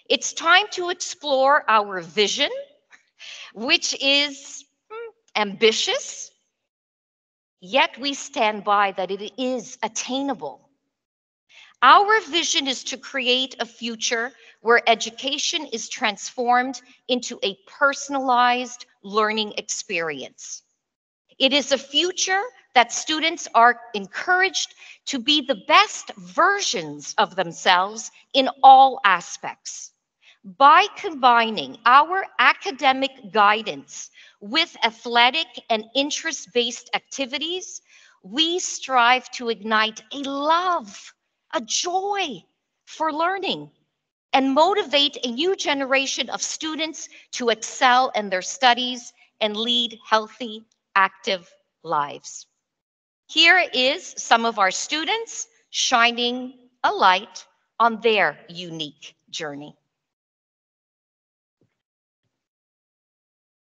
It's time to explore our vision, which is ambitious, yet we stand by that it is attainable. Our vision is to create a future where education is transformed into a personalized learning experience. It is a future that students are encouraged to be the best versions of themselves in all aspects. By combining our academic guidance with athletic and interest-based activities, we strive to ignite a love, a joy for learning, and motivate a new generation of students to excel in their studies and lead healthy, active lives. Here is some of our students shining a light on their unique journey.